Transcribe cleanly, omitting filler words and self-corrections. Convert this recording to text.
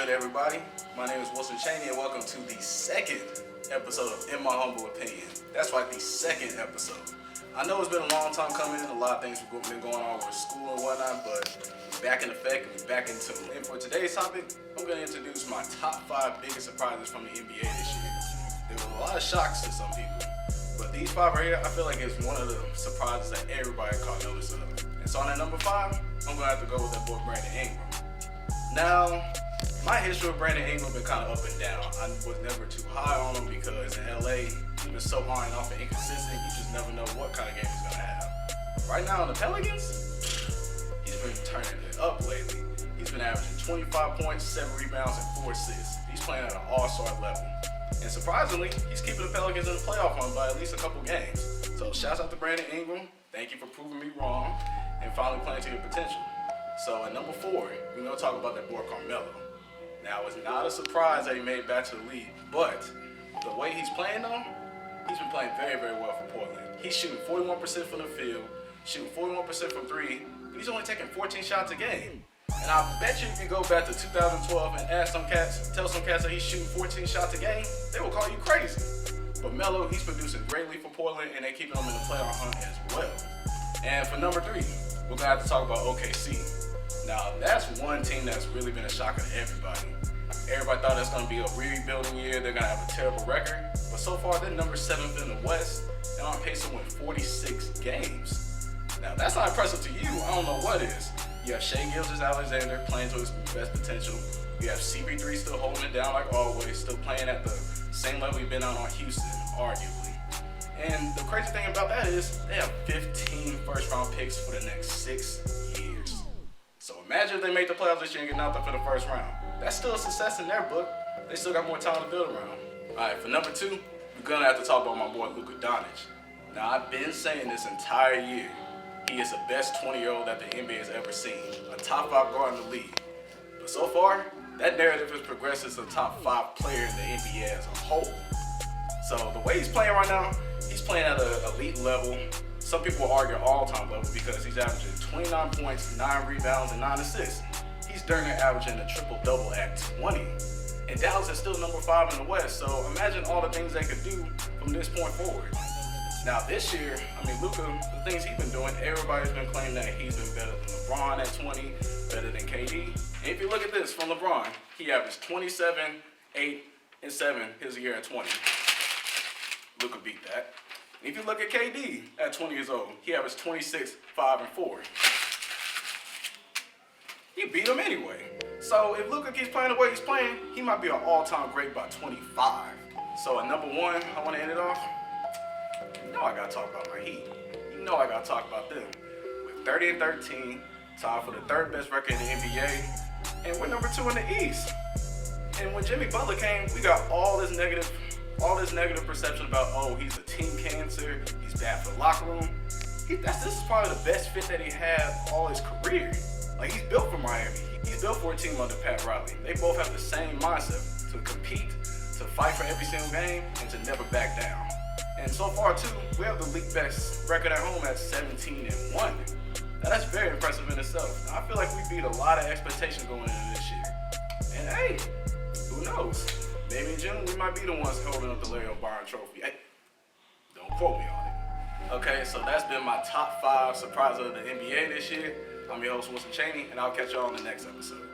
good, everybody? My name is Wilson Cheney, and welcome to the second episode of In My Humble Opinion. That's right, the second episode. I know it's been a long time coming, a lot of things have been going on with school and whatnot, but we're back in effect and we're back in tune. And for today's topic, I'm going to introduce my top 5 biggest surprises from the NBA this year. There were a lot of shocks to some people, but these 5 right here, I feel like it's one of the surprises that everybody caught notice of. And so on at number 5, I'm going to have to go with that boy Brandon Ingram. Now, my history with Brandon Ingram been kind of up and down. I was never too high on him because in LA, he was so on and off and inconsistent, you just never know what kind of game he's going to have. Right now in the Pelicans, he's been turning it up lately. He's been averaging 25 points, 7 rebounds, and 4 assists. He's playing at an all-star level. And surprisingly, he's keeping the Pelicans in the playoff run by at least a couple games. So shouts out to Brandon Ingram. Thank you for proving me wrong and finally playing to your potential. So at number 4, we're going to talk about that boy Carmelo. Now, it's not a surprise that he made it back to the league, but the way he's playing though, he's been playing very, very well for Portland. He's shooting 41% from the field, shooting 41% from 3, but he's only taking 14 shots a game. And I bet you if you go back to 2012 and ask some cats, tell some cats that he's shooting 14 shots a game, they will call you crazy. But Melo, he's producing greatly for Portland, and they're keeping him in the playoff hunt as well. And for number 3, we're going to have to talk about OKC. Now, that's one team that's really been a shocker to everybody. Everybody thought that's going to be a rebuilding year. They're going to have a terrible record. But so far, they're number 7th in the West and on pace to win 46 games. Now, that's not impressive to you. I don't know what is. You have Shai Gilgeous-Alexander playing to his best potential. You have CP3 still holding it down like always, still playing at the same level he's been on Houston, arguably. And the crazy thing about that is they have 15 first-round picks for the next 6 years. So imagine if they make the playoffs this year and get knocked out for the first round. That's still a success in their book. They still got more talent to build around. All right, for number 2, we're going to have to talk about my boy Luka Doncic. Now, I've been saying this entire year, he is the best 20-year-old that the NBA has ever seen, a top 5 guard in the league. But so far, that narrative has progressed as a top 5 player in the NBA as a whole. So the way he's playing right now, he's playing at an elite level. Some people will argue all-time level because he's averaging 29 points, 9 rebounds, and 9 assists. He's darn near averaging a triple-double at 20. And Dallas is still number 5 in the West, so imagine all the things they could do from this point forward. Now this year, Luka, the things he's been doing, everybody's been claiming that he's been better than LeBron at 20, better than KD. And if you look at this from LeBron, he averaged 27, 8, and 7 his year at 20. Luka beat that. If you look at KD at 20 years old, he averaged 26, 5, and 4. He beat him anyway. So if Luka keeps playing the way he's playing, he might be an all-time great by 25. So at number 1, I want to end it off. You know I got to talk about my Heat. You know I got to talk about them. With 30-13, tied for the 3rd best record in the NBA, and we're number 2 in the East. And when Jimmy Butler came, we got all this negative perception about, oh, he's a team cancer, he's bad for the locker room. This is probably the best fit that he had all his career. Like, he's built for Miami. He's built for a team under Pat Riley. They both have the same mindset, to compete, to fight for every single game, and to never back down. And so far, too, we have the league best record at home at 17-1. Now, that's very impressive in itself. Now, I feel like we beat a lot of expectations going into this year. And hey, who knows? Maybe in June, we might be the ones holding up the Larry O'Brien trophy. Hey, don't quote me on it. Okay, so that's been my top 5 surprises of the NBA this year. I'm your host, Wilson Cheney, and I'll catch y'all on the next episode.